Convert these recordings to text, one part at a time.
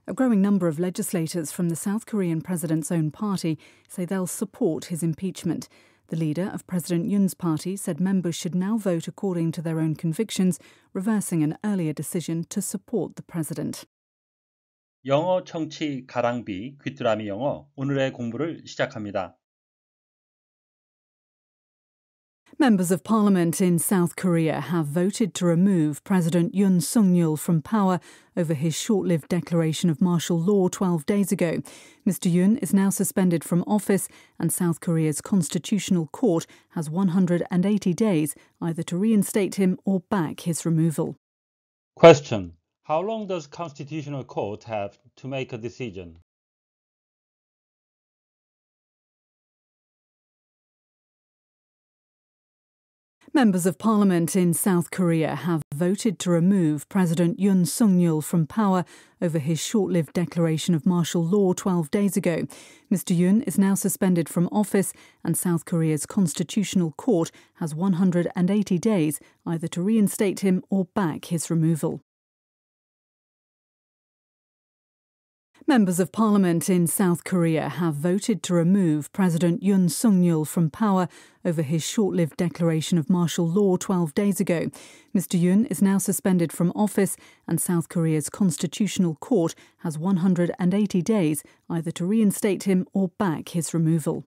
A growing number of legislators from the South Korean president's own party say they'll support his impeachment. The leader of President Yoon's party said members should now vote according to their own convictions, reversing an earlier decision to support the president. 영어 청취 가랑비 귀뚜라미 영어 오늘의 공부를 시작합니다. Members of Parliament in South Korea have voted to remove President Yoon Suk-yeol from power over his short-lived declaration of martial law 12 days ago. Mr. Yoon is now suspended from office, and South Korea's Constitutional Court has 180 days either to reinstate him or back his removal. Question. How long does Constitutional Court have to make a decision? Members of Parliament in South Korea have voted to remove President Yoon Suk-yeol from power over his short-lived declaration of martial law 12 days ago. Mr. Yoon is now suspended from office, and South Korea's Constitutional Court has 180 days either to reinstate him or back his removal. Members of Parliament in South Korea have voted to remove President Yoon Suk-yeol from power over his short-lived declaration of martial law 12 days ago. Mr. Yoon is now suspended from office, and South Korea's Constitutional Court has 180 days either to reinstate him or back his removal.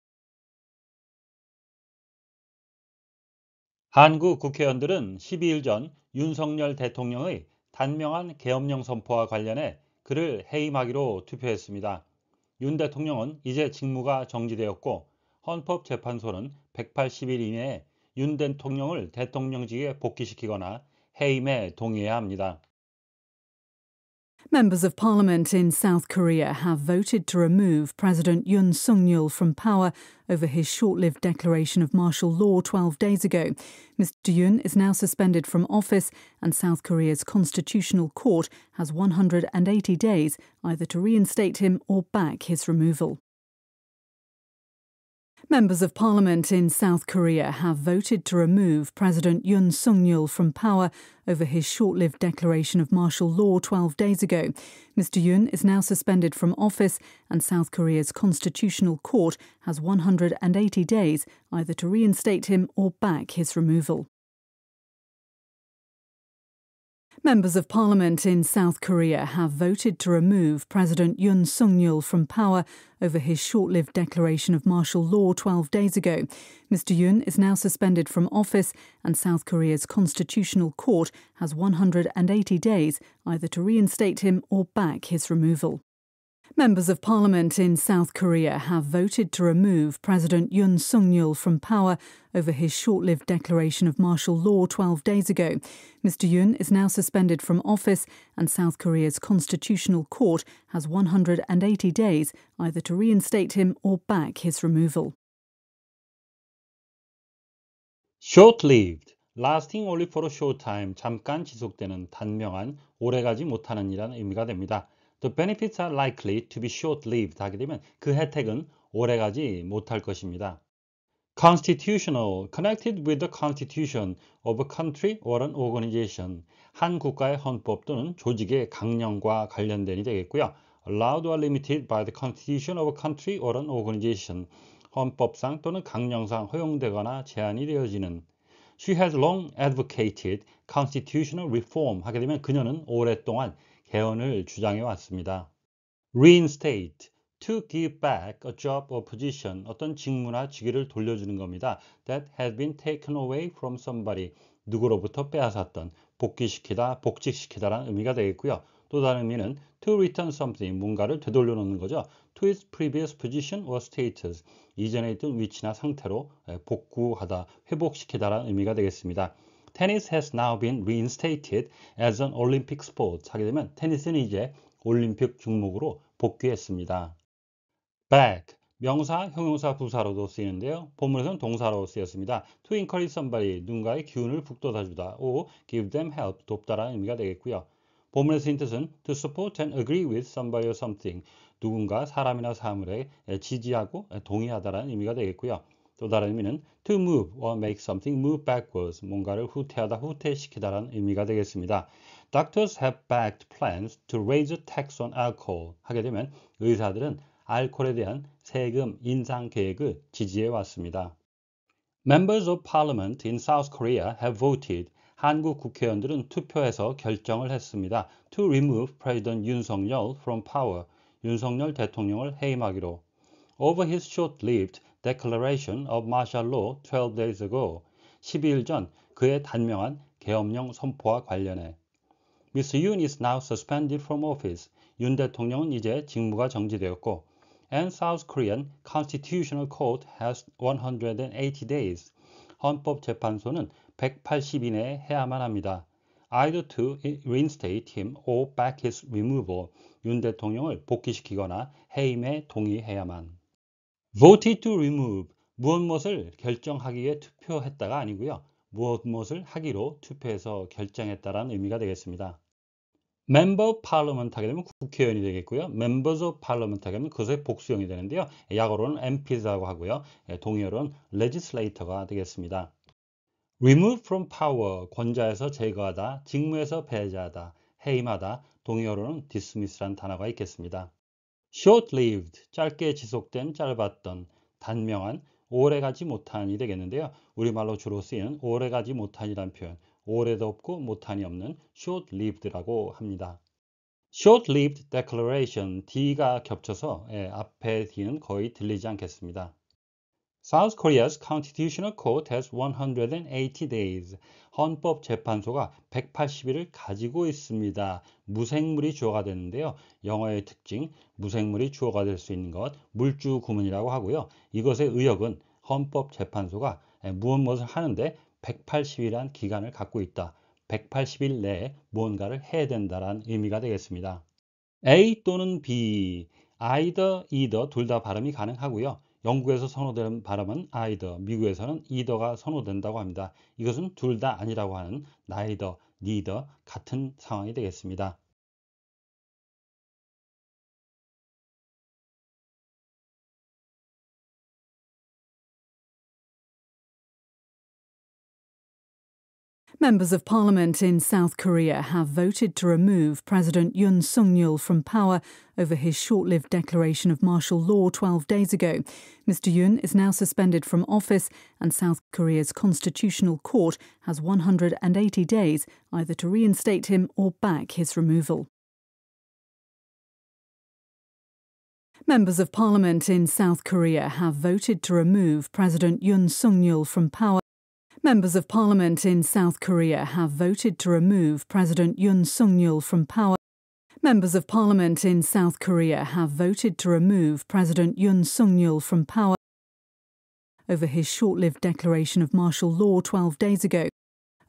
한국 국회의원들은 12일 전 윤석열 대통령의 단명한 계엄령 선포와 관련해 그를 해임하기로 투표했습니다. 윤 대통령은 이제 직무가 정지되었고 헌법재판소는 180일 이내에 윤 대통령을 대통령직에 복귀시키거나 해임에 동의해야 합니다. Members of Parliament in South Korea have voted to remove President Yoon Suk-yeol from power over his short-lived declaration of martial law 12 days ago. Mr. Yoon is now suspended from office, and South Korea's Constitutional Court has 180 days either to reinstate him or back his removal. Members of Parliament in South Korea have voted to remove President Yoon Suk-yeol from power over his short-lived declaration of martial law 12 days ago. Mr. Yoon is now suspended from office, and South Korea's Constitutional Court has 180 days either to reinstate him or back his removal. Members of Parliament in South Korea have voted to remove President Yoon Suk-yeol from power over his short-lived declaration of martial law 12 days ago. Mr. Yoon is now suspended from office, and South Korea's Constitutional Court has 180 days either to reinstate him or back his removal. Members of Parliament in South Korea have voted to remove President Yoon Suk-yeol from power over his short-lived declaration of martial law 12 days ago. Mr. Yoon is now suspended from office, and South Korea's Constitutional Court has 180 days either to reinstate him or back his removal. Short-lived, lasting only for a short time, 잠깐 지속되는, 단명한, 오래가지 못하는 이라는 의미가 됩니다. The benefits are likely to be short-lived 하게 되면 그 혜택은 오래가지 못할 것입니다. Constitutional, connected with the constitution of a country or an organization. 한 국가의 헌법 또는 조직의 강령과 관련된이 되겠고요. Allowed or limited by the constitution of a country or an organization. 헌법상 또는 강령상 허용되거나 제한이 되어지는. She has long advocated constitutional reform 하게 되면 그녀는 오랫동안 개헌을 주장해 왔습니다. Reinstate, to give back a job or position, 어떤 직무나 직위를 돌려주는 겁니다. That has been taken away from somebody, 누구로부터 빼앗았던, 복귀시키다, 복직시키다라는 의미가 되겠고요. 또 다른 의미는 to return something, 뭔가를 되돌려 놓는 거죠. To its previous position or status, 이전에 있던 위치나 상태로 복구하다, 회복시키다라는 의미가 되겠습니다. Tennis has now been reinstated as an Olympic sport. 하게 되면 테니스는 이제 올림픽 종목으로 복귀했습니다. Back, 명사, 형용사, 부사로도 쓰이는데요. 본문에서는 동사로 쓰였습니다. To encourage somebody, 누군가의 기운을 북돋아주다. or give them help, 돕다라는 의미가 되겠고요. 본문의 뜻은 to support and agree with somebody or something, 누군가, 사람이나 사물에 지지하고 동의하다라는 의미가 되겠고요. 또 다른 의미는 to move or make something move backwards, 뭔가를 후퇴하다, 후퇴시키다라는 의미가 되겠습니다. Doctors have backed plans to raise a tax on alcohol. 하게 되면 의사들은 알코올에 대한 세금 인상 계획을 지지해 왔습니다. Members of Parliament in South Korea have voted. 한국 국회의원들은 투표해서 결정을 했습니다. To remove President 윤석열 from power. 윤석열 대통령을 해임하기로. Over his short-lived declaration of martial law 12 days ago. 12일 전 그의 단명한 계엄령 선포와 관련해. Mr. Yoon is now suspended from office. 윤 대통령은 이제 직무가 정지되었고 and South Korean Constitutional Court has 180 days. 헌법재판소는 180일 내에 해야만 합니다. Either to reinstate him or back his removal. 윤 대통령을 복귀시키거나 해임에 동의해야만. Voted to remove. 무엇을 결정하기 위해 투표했다가 아니고요. 무엇을 하기로 투표해서 결정했다라는 의미가 되겠습니다. Member of Parliament 하게 되면 국회의원이 되겠고요. Members of Parliament 하게 되면 그것의 복수형이 되는데요. 약어로는 MPs라고 하고요. 동의어로는 Legislator가 되겠습니다. Remove from power, 권좌에서 제거하다, 직무에서 배제하다, 해임하다, 동의어로는 dismiss란 단어가 있겠습니다. Short-lived, 짧게 지속된, 짧았던, 단명한, 오래가지 못한이 되겠는데요. 우리말로 주로 쓰이는 오래가지 못한이란 표현, 오래도 없고 못한이 없는 short-lived라고 합니다. Short-lived declaration, D가 겹쳐서 앞에 D는 거의 들리지 않겠습니다. South Korea's Constitutional Court has 180 days. 헌법재판소가 180일을 가지고 있습니다. 무생물이 주어가 되는데요. 영어의 특징, 무생물이 주어가 될 수 있는 것, 물주 구문이라고 하고요. 이것의 의역은 헌법재판소가 무엇을 하는데 180일이란 기간을 갖고 있다. 180일 내에 무언가를 해야 된다는 의미가 되겠습니다. A 또는 B, either 둘 다 발음이 가능하고요. 영국에서 선호되는 발음은 either, 미국에서는 either가 선호된다고 합니다. 이것은 둘 다 아니라고 하는 neither, neither 같은 상황이 되겠습니다. Members of Parliament in South Korea have voted to remove President Yoon Suk-yeol from power over his short-lived declaration of martial law 12 days ago. Mr. Yoon is now suspended from office, and South Korea's Constitutional Court has 180 days either to reinstate him or back his removal. Members of Parliament in South Korea have voted to remove President Yoon Suk-yeol from power. Members of Parliament in South Korea have voted to remove President Yoon Suk-yeol from power. Members of Parliament in South Korea have voted to remove President Yoon Suk-yeol from power over his short-lived declaration of martial law 12 days ago.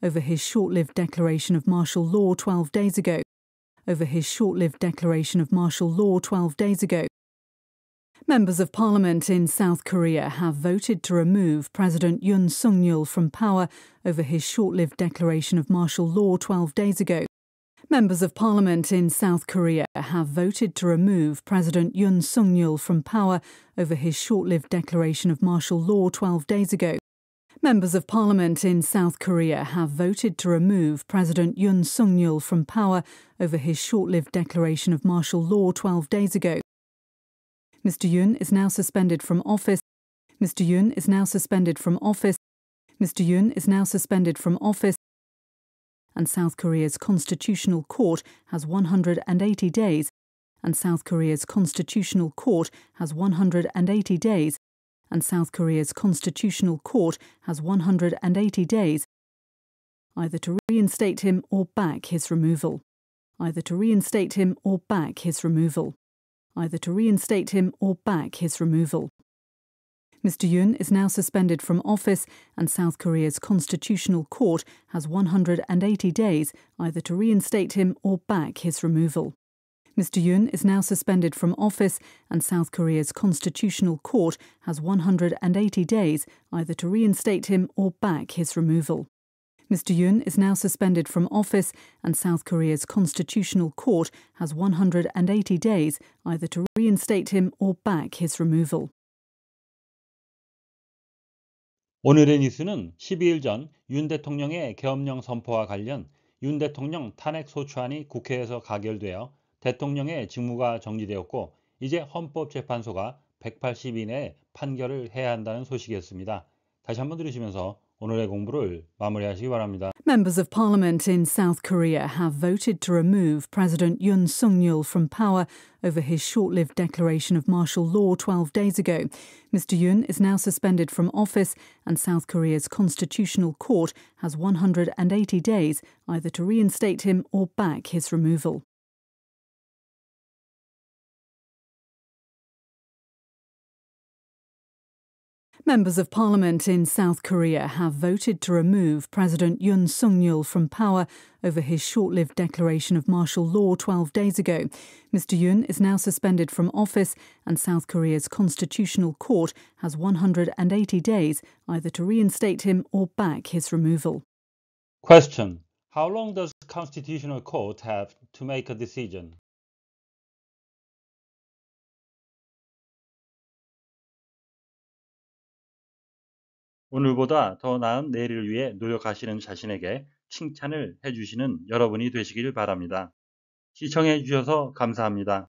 Over his short-lived declaration of martial law 12 days ago. Over his short-lived declaration of martial law 12 days ago. Members of Parliament in South Korea have voted to remove President Yoon Suk-yeol from power over his short-lived declaration of martial law 12 days ago. Members of Parliament in South Korea have voted to remove President Yoon Suk-yeol from power over his short-lived declaration of martial law 12 days ago. Members of Parliament in South Korea have voted to remove President Yoon Suk-yeol from power over his short-lived declaration of martial law 12 days ago. Mr. Yoon is now suspended from office. Mr. Yoon is now suspended from office. Mr. Yoon is now suspended from office. And South Korea's Constitutional Court has 180 days. And South Korea's Constitutional Court has 180 days. And South Korea's Constitutional Court has 180 days either to reinstate him or back his removal. Either to reinstate him or back his removal. Either to reinstate him or back his removal. Mr. Yoon is now suspended from office, and South Korea's Constitutional Court has 180 days either to reinstate him or back his removal. Mr. Yoon is now suspended from office, and South Korea's Constitutional Court has 180 days either to reinstate him or back his removal. Mr. Yoon is now suspended from office, and South Korea's Constitutional Court has 180 days either to reinstate him or back his removal. 오늘의 뉴스는 12일 전 윤 대통령의 계엄령 선포와 관련 윤 대통령 탄핵 소추안이 국회에서 가결되어 대통령의 직무가 정지되었고 이제 헌법재판소가 180일 내에 판결을 해야 한다는 소식이었습니다. 다시 한번 들으시면서 오늘의 공부를 마무리하시기 바랍니다. Members of Parliament in South Korea have voted to remove President Yoon Suk-yeol from power over his short-lived declaration of martial law 12 days ago. Mr. Yoon is now suspended from office, and South Korea's constitutional court has 180 days either to reinstate him or back his removal. Members of Parliament in South Korea have voted to remove President Yoon Suk-yeol from power over his short-lived declaration of martial law 12 days ago. Mr. Yoon is now suspended from office, and South Korea's constitutional court has 180 days either to reinstate him or back his removal. Question. How long does the Constitutional Court have to make a decision? 오늘보다 더 나은 내일을 위해 노력하시는 자신에게 칭찬을 해주시는 여러분이 되시길 바랍니다. 시청해 주셔서 감사합니다.